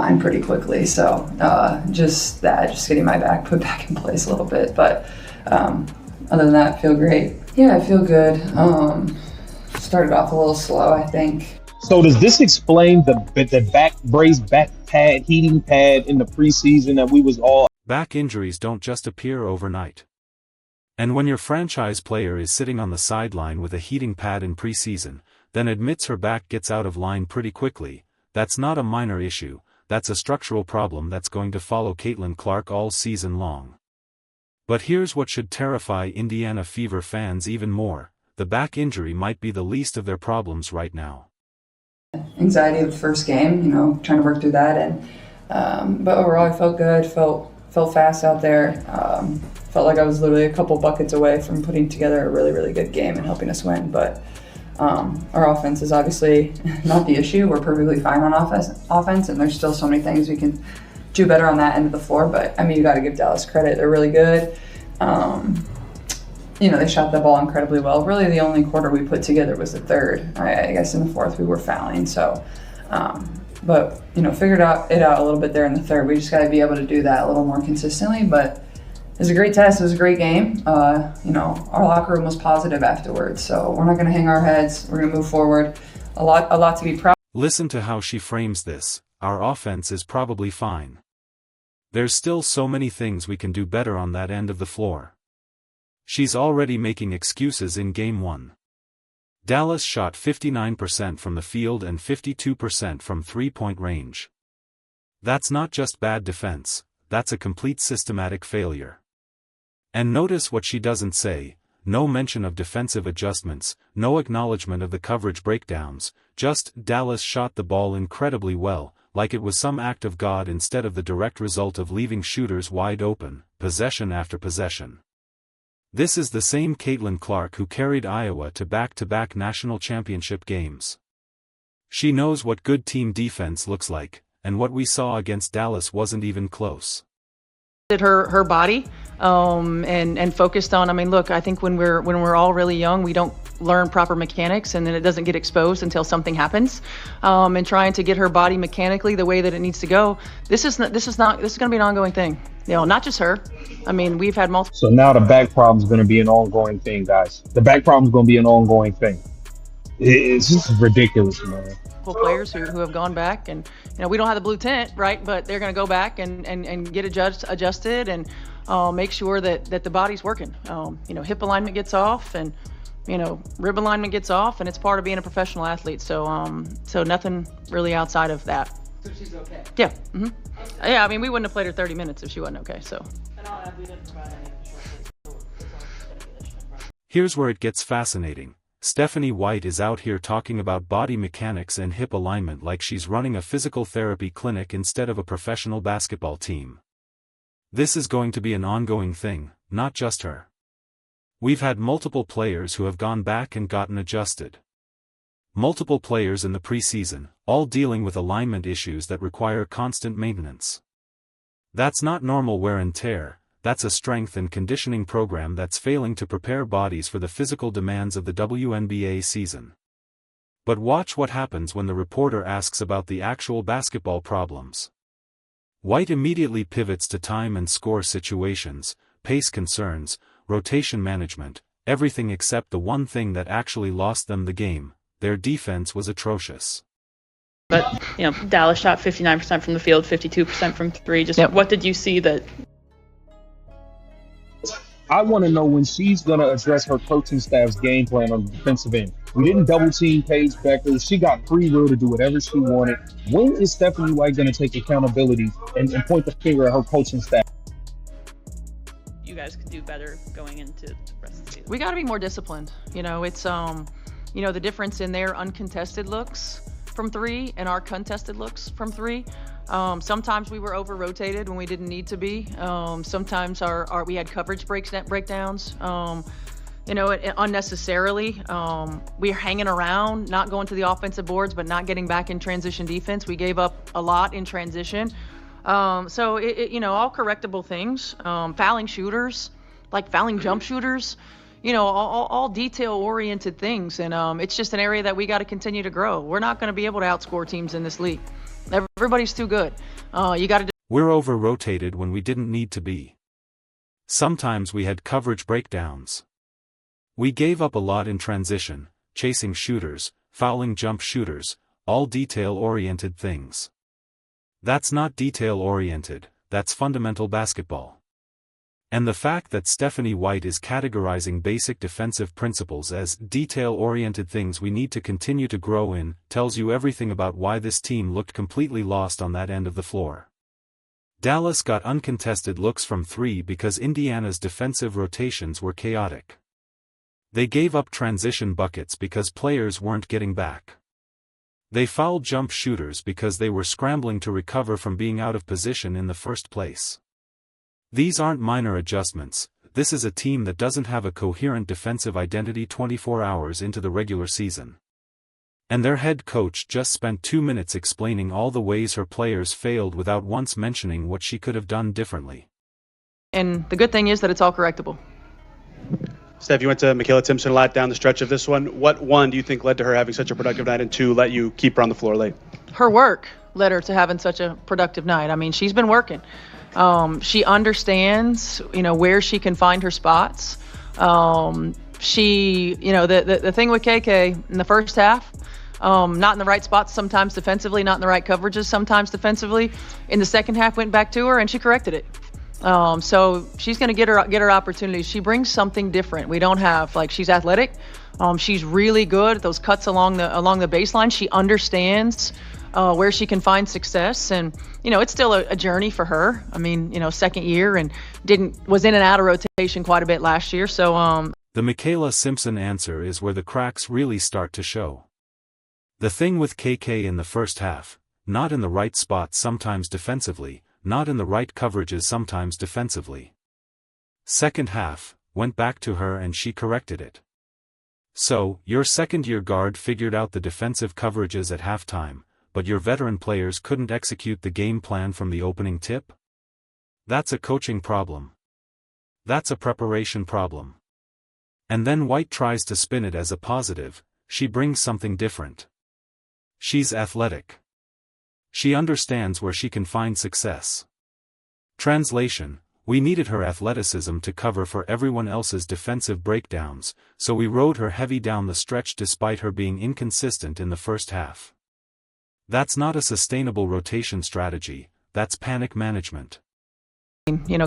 line pretty quickly. So just getting my back put back in place a little bit. But other than that, I feel great. Yeah, I feel good. Started off a little slow, I think. So does this explain the raised back pad, heating pad in the preseason that we was all... Back injuries don't just appear overnight. And when your franchise player is sitting on the sideline with a heating pad in preseason, then admits her back gets out of line pretty quickly, that's not a minor issue, that's a structural problem that's going to follow Caitlin Clark all season long. But here's what should terrify Indiana Fever fans even more: the back injury might be the least of their problems right now. Anxiety of the first game, trying to work through that, and but overall I felt good, felt fast out there, felt like I was literally a couple buckets away from putting together a really, really good game and helping us win. But our offense is obviously not the issue. We're perfectly fine on offense, and there's still so many things we can do better on that end of the floor. But I mean, you got to give Dallas credit; they're really good. They shot the ball incredibly well. Really, the only quarter we put together was the third. I guess in the fourth we were fouling. So, but figured it out a little bit there in the third. We just got to be able to do that a little more consistently. But it was a great test. It was a great game. Our locker room was positive afterwards. So we're not going to hang our heads. We're going to move forward. A lot to be proud. Listen to how she frames this: our offense is probably fine. There's still so many things we can do better on that end of the floor. She's already making excuses in Game 1. Dallas shot 59% from the field and 52% from three-point range. That's not just bad defense, that's a complete systematic failure. And notice what she doesn't say: no mention of defensive adjustments, no acknowledgement of the coverage breakdowns, just Dallas shot the ball incredibly well, like it was some act of God instead of the direct result of leaving shooters wide open, possession after possession. This is the same Caitlin Clark who carried Iowa to back-to-back national championship games. She knows what good team defense looks like, and what we saw against Dallas wasn't even close. Her body and focused on, look, I think when we're all really young, we don't learn proper mechanics, and then it doesn't get exposed until something happens. And trying to get her body mechanically the way that it needs to go, this is going to be an ongoing thing. Not just her. We've had multiple. So now the back problem is going to be an ongoing thing, guys. The back problem is going to be an ongoing thing. It's just ridiculous, man. Players who have gone back, and we don't have the blue tent, right? But they're going to go back and get adjusted and make sure that the body's working. Hip alignment gets off, and rib alignment gets off, and it's part of being a professional athlete. So nothing really outside of that. So she's okay. Yeah. Mm-hmm. Yeah. We wouldn't have played her 30 minutes if she wasn't okay. So. Here's where it gets fascinating. Stephanie White is out here talking about body mechanics and hip alignment like she's running a physical therapy clinic instead of a professional basketball team. This is going to be an ongoing thing, not just her. We've had multiple players who have gone back and gotten adjusted. Multiple players in the preseason, all dealing with alignment issues that require constant maintenance. That's not normal wear and tear. That's a strength and conditioning program that's failing to prepare bodies for the physical demands of the WNBA season. But watch what happens when the reporter asks about the actual basketball problems. White immediately pivots to time and score situations, pace concerns, rotation management, everything except the one thing that actually lost them the game: their defense was atrocious. But, Dallas shot 59% from the field, 52% from three. What did you see that... I want to know when she's going to address her coaching staff's game plan on the defensive end. We didn't double team Paige Becker. She got free will to do whatever she wanted. When is Stephanie White going to take accountability and point the finger at her coaching staff? You guys could do better going into the rest of the season. We got to be more disciplined. It's the difference in their uncontested looks from three and our contested looks from three. Sometimes we were over-rotated when we didn't need to be. Sometimes we had coverage breakdowns, unnecessarily. We're hanging around, not going to the offensive boards, but not getting back in transition defense. We gave up a lot in transition. All correctable things. Fouling shooters, like fouling jump shooters, all detail-oriented things. And it's just an area that we got to continue to grow. We're not going to be able to outscore teams in this league. Everybody's too good. You got to. We're over-rotated when we didn't need to be. Sometimes we had coverage breakdowns. We gave up a lot in transition, chasing shooters, fouling jump shooters, all detail-oriented things. That's not detail-oriented, that's fundamental basketball. And the fact that Stephanie White is categorizing basic defensive principles as detail-oriented things we need to continue to grow in tells you everything about why this team looked completely lost on that end of the floor. Dallas got uncontested looks from three because Indiana's defensive rotations were chaotic. They gave up transition buckets because players weren't getting back. They fouled jump shooters because they were scrambling to recover from being out of position in the first place. These aren't minor adjustments, this is a team that doesn't have a coherent defensive identity 24 hours into the regular season. And their head coach just spent 2 minutes explaining all the ways her players failed without once mentioning what she could have done differently. And the good thing is that it's all correctable. Steph, you went to Michaela Timpson a lot down the stretch of this one. What, one, do you think led to her having such a productive night, and two, let you keep her on the floor late? Her work led her to having such a productive night. I mean, she's been working. She understands, where she can find her spots. She, the thing with KK in the first half, not in the right spots sometimes defensively, not in the right coverages sometimes defensively. In the second half, went back to her and she corrected it. So she's going to get her opportunities. She brings something different. We don't have, she's athletic. She's really good at those cuts along the baseline. She understands where she can find success, and it's still a journey for her. I mean, second year and was in and out of rotation quite a bit last year. So the Michaela Simpson answer is where the cracks really start to show. The thing with KK in the first half, not in the right spot sometimes defensively, not in the right coverages sometimes defensively. Second half, went back to her and she corrected it. So, your second-year guard figured out the defensive coverages at halftime, but your veteran players couldn't execute the game plan from the opening tip? That's a coaching problem. That's a preparation problem. And then White tries to spin it as a positive, she brings something different. She's athletic. She understands where she can find success. Translation: we needed her athleticism to cover for everyone else's defensive breakdowns, so we rode her heavy down the stretch despite her being inconsistent in the first half. That's not a sustainable rotation strategy, that's panic management.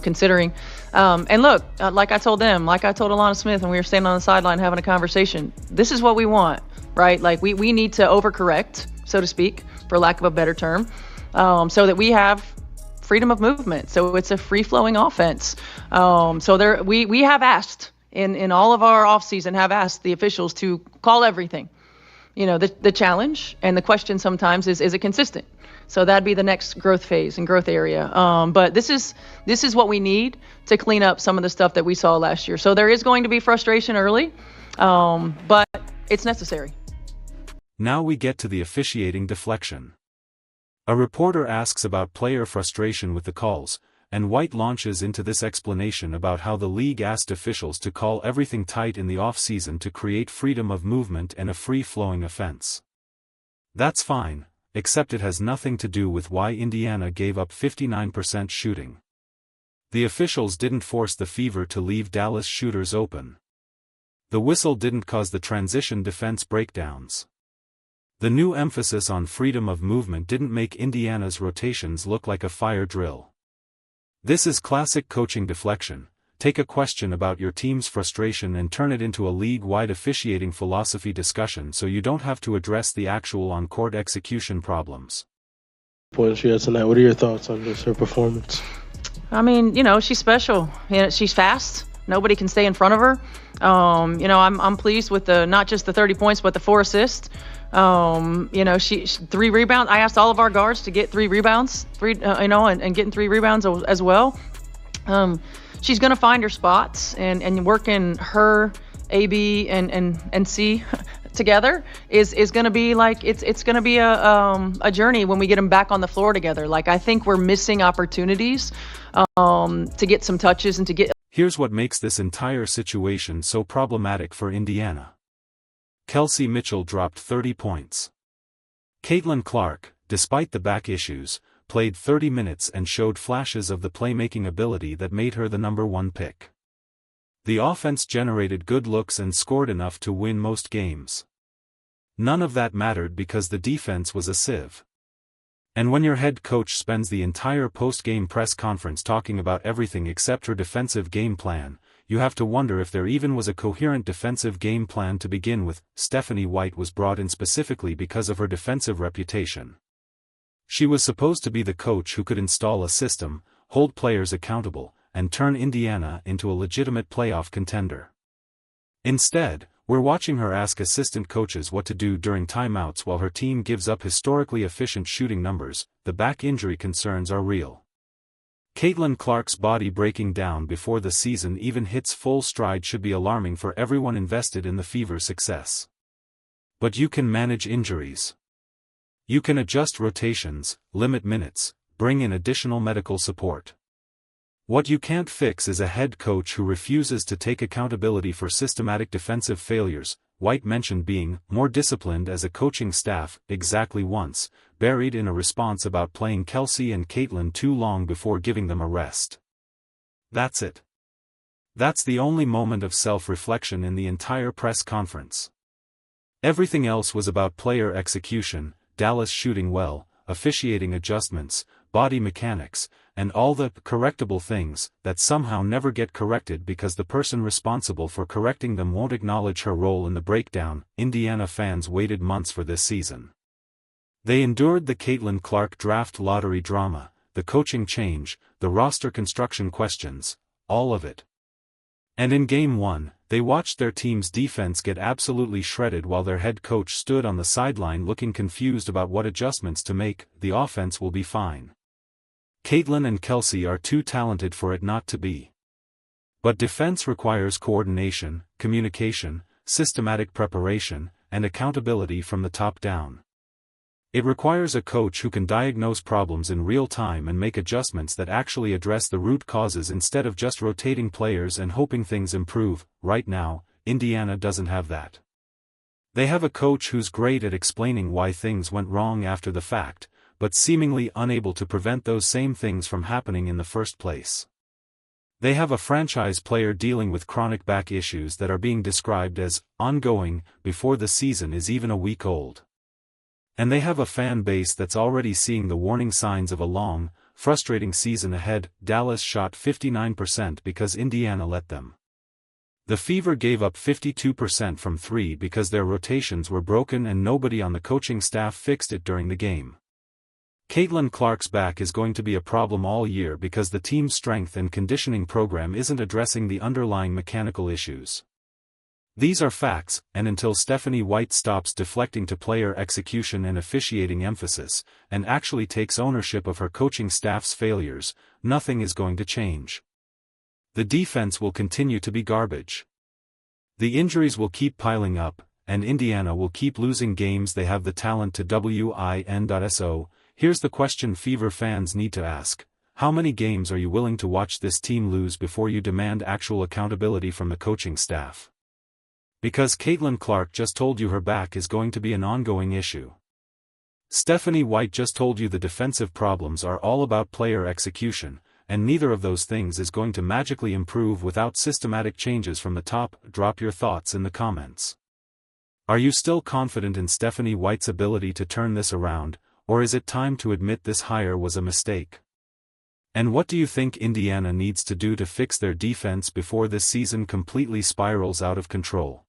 Considering, and look, like I told Alana Smith when we were standing on the sideline having a conversation, this is what we want, right? We need to overcorrect, so to speak, for lack of a better term, so that we have freedom of movement. So it's a free-flowing offense. So we have asked in all of our offseason, have asked the officials to call everything. The challenge and the question sometimes is it consistent? So that'd be the next growth phase and growth area. But this is what we need to clean up some of the stuff that we saw last year. So there is going to be frustration early, but it's necessary. Now we get to the officiating deflection. A reporter asks about player frustration with the calls, and White launches into this explanation about how the league asked officials to call everything tight in the off-season to create freedom of movement and a free-flowing offense. That's fine, except it has nothing to do with why Indiana gave up 59% shooting. The officials didn't force the Fever to leave Dallas shooters open. The whistle didn't cause the transition defense breakdowns. The new emphasis on freedom of movement didn't make Indiana's rotations look like a fire drill. This is classic coaching deflection. Take a question about your team's frustration and turn it into a league-wide officiating philosophy discussion so you don't have to address the actual on-court execution problems. Points she had tonight. What are your thoughts on just her performance? I mean, she's special. She's fast. Nobody can stay in front of her. I'm pleased with not just the 30 points, but the 4 assists. She 3 rebounds. I asked all of our guards to get 3 rebounds, and getting 3 rebounds as well. She's going to find her spots and working her A, B, and C together is going to be it's going to be a journey when we get them back on the floor together. I think we're missing opportunities to get some touches and to get. Here's what makes this entire situation so problematic for Indiana. Kelsey Mitchell dropped 30 points. Caitlin Clark, despite the back issues, played 30 minutes and showed flashes of the playmaking ability that made her the #1 pick. The offense generated good looks and scored enough to win most games. None of that mattered because the defense was a sieve. And when your head coach spends the entire post-game press conference talking about everything except her defensive game plan, you have to wonder if there even was a coherent defensive game plan to begin with. Stephanie White was brought in specifically because of her defensive reputation. She was supposed to be the coach who could install a system, hold players accountable, and turn Indiana into a legitimate playoff contender. Instead, we're watching her ask assistant coaches what to do during timeouts while her team gives up historically efficient shooting numbers. The back injury concerns are real. Caitlin Clark's body breaking down before the season even hits full stride should be alarming for everyone invested in the Fever's success. But you can manage injuries. You can adjust rotations, limit minutes, bring in additional medical support. What you can't fix is a head coach who refuses to take accountability for systematic defensive failures. White mentioned being more disciplined as a coaching staff exactly once, buried in a response about playing Kelsey and Caitlin too long before giving them a rest. That's it. That's the only moment of self-reflection in the entire press conference. Everything else was about player execution, Dallas shooting well, officiating adjustments, body mechanics, and all the correctable things that somehow never get corrected because the person responsible for correcting them won't acknowledge her role in the breakdown. Indiana fans waited months for this season. They endured the Caitlin Clark draft lottery drama, the coaching change, the roster construction questions, all of it. And in Game 1, they watched their team's defense get absolutely shredded while their head coach stood on the sideline looking confused about what adjustments to make. The offense will be fine. Caitlin and Kelsey are too talented for it not to be. But defense requires coordination, communication, systematic preparation, and accountability from the top down. It requires a coach who can diagnose problems in real time and make adjustments that actually address the root causes instead of just rotating players and hoping things improve. Right now, Indiana doesn't have that. They have a coach who's great at explaining why things went wrong after the fact, but seemingly unable to prevent those same things from happening in the first place. They have a franchise player dealing with chronic back issues that are being described as ongoing before the season is even a week old. And they have a fan base that's already seeing the warning signs of a long, frustrating season ahead. Dallas shot 59% because Indiana let them. The Fever gave up 52% from 3 because their rotations were broken and nobody on the coaching staff fixed it during the game. Caitlin Clark's back is going to be a problem all year because the team's strength and conditioning program isn't addressing the underlying mechanical issues. These are facts, and until Stephanie White stops deflecting to player execution and officiating emphasis, and actually takes ownership of her coaching staff's failures, nothing is going to change. The defense will continue to be garbage. The injuries will keep piling up, and Indiana will keep losing games they have the talent to win. So, here's the question Fever fans need to ask: how many games are you willing to watch this team lose before you demand actual accountability from the coaching staff? Because Caitlin Clark just told you her back is going to be an ongoing issue. Stephanie White just told you the defensive problems are all about player execution, and neither of those things is going to magically improve without systematic changes from the top. Drop your thoughts in the comments. Are you still confident in Stephanie White's ability to turn this around, or is it time to admit this hire was a mistake? And what do you think Indiana needs to do to fix their defense before this season completely spirals out of control?